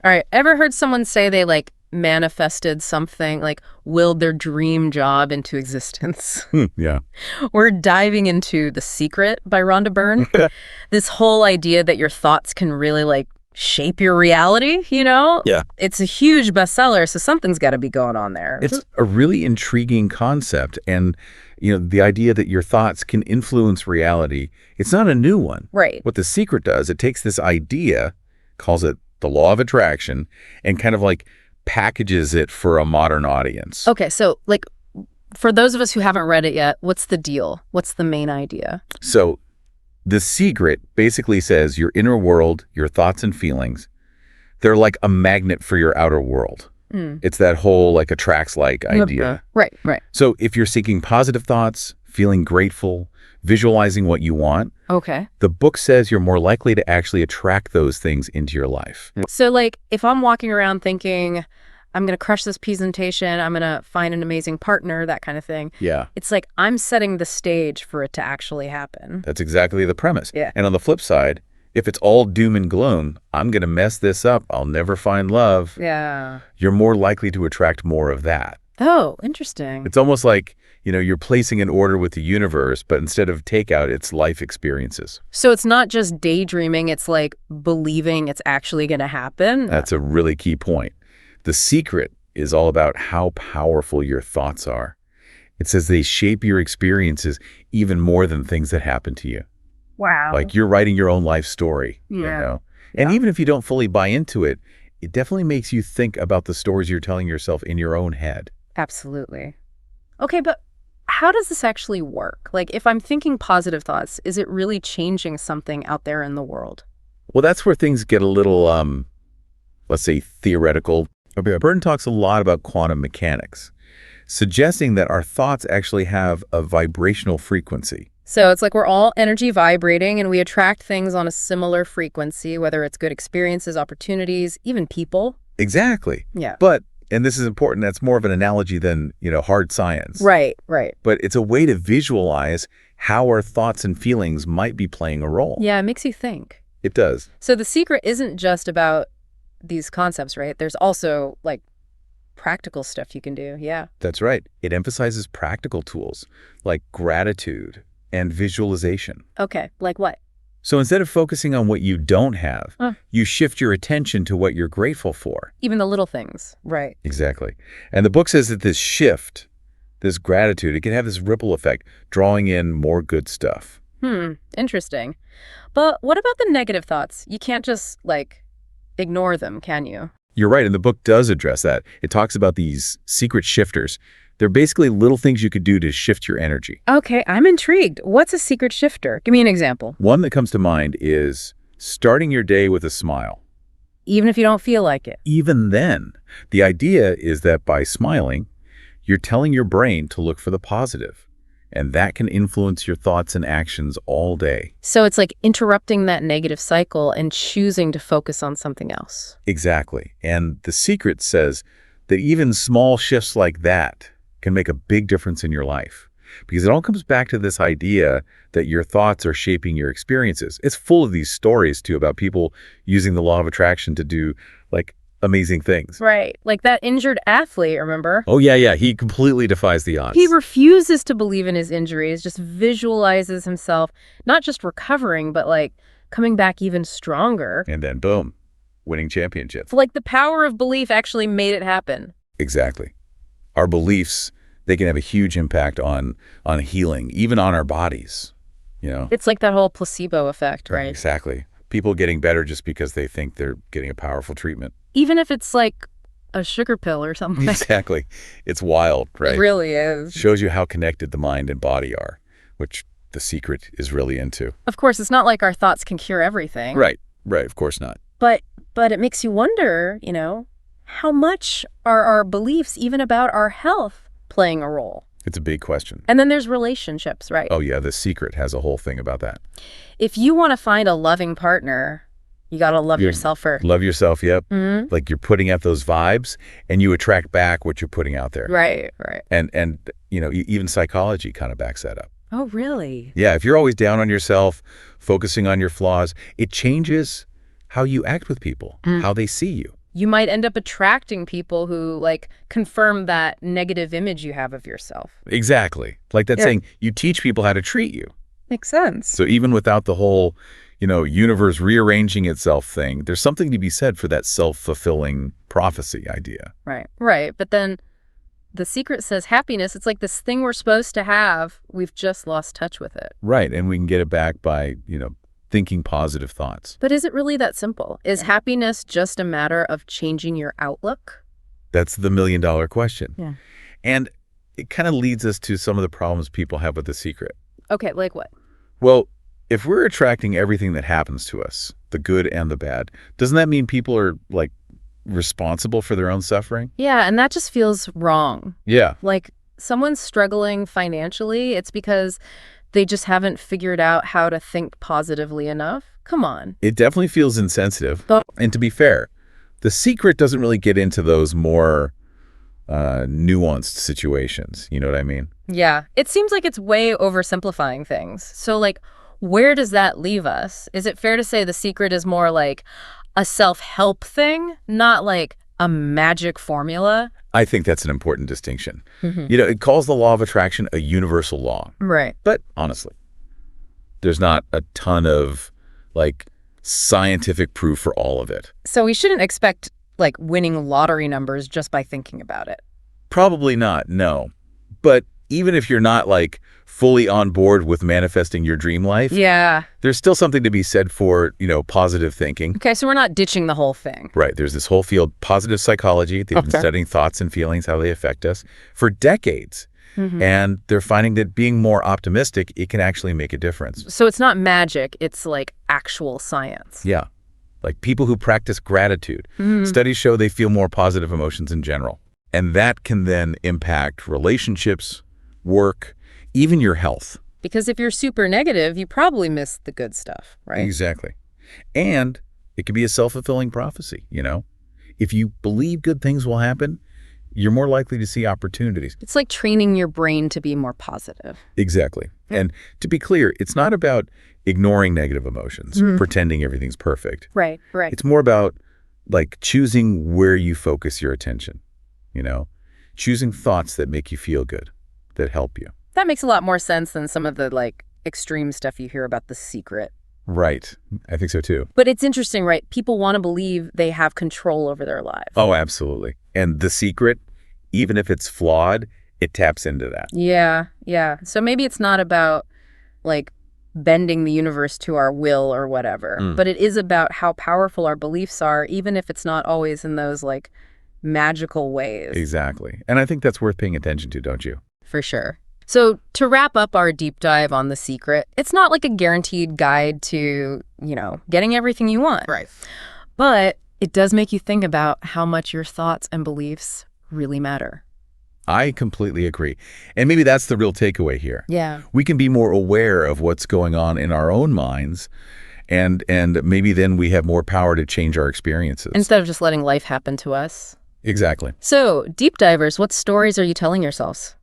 All right. Ever heard someone say they like manifested something, like willed their dream job into existence? Yeah. We're diving into The Secret by Rhonda Byrne. This whole idea that your thoughts can really like shape your reality, you know? Yeah. It's a huge bestseller, so something's got to be going on there. It's a really intriguing concept. And, the idea that your thoughts can influence reality, it's not a new one. Right. What The Secret does, it takes this idea, calls it the law of attraction, and kind of like packages it for a modern audience. Okay, so like for those of us who haven't read it yet, what's the deal? What's the main idea? So The Secret basically says your inner world, your thoughts and feelings, they're like a magnet for your outer world. It's that whole like attracts like idea. Right. So if you're seeking positive thoughts, feeling grateful, visualizing what you want, Okay. the book says you're more likely to actually attract those things into your life. So like if I'm walking around thinking, I'm going to crush this presentation, I'm going to find an amazing partner, that kind of thing. Yeah. It's like I'm setting the stage for it to actually happen. That's exactly the premise. Yeah. And on the flip side, if it's all doom and gloom, I'm going to mess this up, I'll never find love, Yeah. you're more likely to attract more of that. Oh, interesting. It's almost like, you're placing an order with the universe, but instead of takeout, it's life experiences. So it's not just daydreaming, it's like believing it's actually going to happen. That's a really key point. The Secret is all about how powerful your thoughts are. It says they shape your experiences even more than things that happen to you. Wow. Like you're writing your own life story, Yeah. And even if you don't fully buy into it, it definitely makes you think about the stories you're telling yourself in your own head. Absolutely. Okay, but how does this actually work? Like if I'm thinking positive thoughts, is it really changing something out there in the world? Well, that's where things get a little, let's say, theoretical. Byrne talks a lot about quantum mechanics, suggesting that our thoughts actually have a vibrational frequency. So it's like we're all energy vibrating and we attract things on a similar frequency, whether it's good experiences, opportunities, even people. Exactly. Yeah. But, and this is important, that's more of an analogy than, hard science. Right. But it's a way to visualize how our thoughts and feelings might be playing a role. Yeah, it makes you think. It does. So The Secret isn't just about these concepts, right? There's also like practical stuff you can do. Yeah. That's right. It emphasizes practical tools like gratitude and visualization. Okay. Like what? So instead of focusing on what you don't have, you shift your attention to what you're grateful for. Even the little things. Right. Exactly. And the book says that this shift, this gratitude, it can have this ripple effect, drawing in more good stuff. Interesting. But what about the negative thoughts? You can't just like ignore them, can you? You're right. And the book does address that. It talks about these secret shifters. They're basically little things you could do to shift your energy. Okay, I'm intrigued. What's a secret shifter? Give me an example. One that comes to mind is starting your day with a smile. Even if you don't feel like it. Even then, the idea is that by smiling, you're telling your brain to look for the positive, and that can influence your thoughts and actions all day. So it's like interrupting that negative cycle and choosing to focus on something else. Exactly. And The Secret says that even small shifts like that can make a big difference in your life, because it all comes back to this idea that your thoughts are shaping your experiences. It's full of these stories too about people using the law of attraction to do like amazing things. Right. Like that injured athlete, remember? Oh yeah. He completely defies the odds. He refuses to believe in his injuries, just visualizes himself not just recovering, but like coming back even stronger. And then boom, winning championships. Like the power of belief actually made it happen. Exactly. Our beliefs, they can have a huge impact on healing, even on our bodies, It's like that whole placebo effect, right? Exactly. People getting better just because they think they're getting a powerful treatment. Even if it's like a sugar pill or something. Exactly. It's wild, right? It really is. Shows you how connected the mind and body are, which The Secret is really into. Of course, it's not like our thoughts can cure everything. Right. Of course not. But it makes you wonder, how much are our beliefs, even about our health, playing a role? It's a big question. And then there's relationships, right? Oh, yeah. The Secret has a whole thing about that. If you want to find a loving partner, you got to love yourself first. Love yourself, yep. Mm-hmm. Like you're putting out those vibes and you attract back what you're putting out there. Right. And even psychology kind of backs that up. Oh, really? Yeah. If you're always down on yourself, focusing on your flaws, it changes how you act with people, how they see you. you might end up attracting people who, like, confirm that negative image you have of yourself. Exactly. Like that saying, you teach people how to treat you. Makes sense. So even without the whole, universe rearranging itself thing, there's something to be said for that self-fulfilling prophecy idea. Right. Right. But then The Secret says happiness, it's like this thing we're supposed to have. We've just lost touch with it. Right. And we can get it back by, thinking positive thoughts. But is it really that simple? Is happiness just a matter of changing your outlook? That's the million-dollar question. Yeah. And it kind of leads us to some of the problems people have with The Secret. Okay, like what? Well, if we're attracting everything that happens to us, the good and the bad, doesn't that mean people are, like, responsible for their own suffering? Yeah, and that just feels wrong. Yeah. Like, someone's struggling financially, it's because they just haven't figured out how to think positively enough. Come on. It definitely feels insensitive. But And to be fair, The Secret doesn't really get into those more nuanced situations. You know what I mean? yeah, it seems like it's way oversimplifying things. So, like, where does that leave us? Is it fair to say The Secret is more like a self-help thing, not like a magic formula? I think that's an important distinction. Mm-hmm. It calls the law of attraction a universal law. Right. But honestly, there's not a ton of, like, scientific proof for all of it. So we shouldn't expect, like, winning lottery numbers just by thinking about it. Probably not, no. But even if you're not, like, fully on board with manifesting your dream life, Yeah. there's still something to be said for, positive thinking. Okay, so we're not ditching the whole thing. Right. There's this whole field, positive psychology. They've been studying thoughts and feelings, how they affect us for decades. Mm-hmm. And they're finding that being more optimistic, it can actually make a difference. So it's not magic, it's like actual science. Yeah. Like people who practice gratitude. Studies show they feel more positive emotions in general. And that can then impact relationships, work, even your health. Because if you're super negative, you probably miss the good stuff, right? Exactly. And it can be a self-fulfilling prophecy, If you believe good things will happen, you're more likely to see opportunities. It's like training your brain to be more positive. Exactly. And to be clear, it's not about ignoring negative emotions, pretending everything's perfect. Right, right. It's more about, like, choosing where you focus your attention, choosing thoughts that make you feel good, that help you. That makes a lot more sense than some of the, like, extreme stuff you hear about The Secret. Right. I think so, too. But it's interesting, right? People want to believe they have control over their lives. Oh, absolutely. And The Secret, even if it's flawed, it taps into that. Yeah, yeah. So maybe it's not about, like, bending the universe to our will or whatever, but it is about how powerful our beliefs are, even if it's not always in those, like, magical ways. Exactly. And I think that's worth paying attention to, don't you? For sure. So to wrap up our deep dive on The Secret, it's not like a guaranteed guide to, getting everything you want. Right. But it does make you think about how much your thoughts and beliefs really matter. I completely agree. And maybe that's the real takeaway here. Yeah. We can be more aware of what's going on in our own minds, and maybe then we have more power to change our experiences. Instead of just letting life happen to us. Exactly. So, deep divers, what stories are you telling yourselves?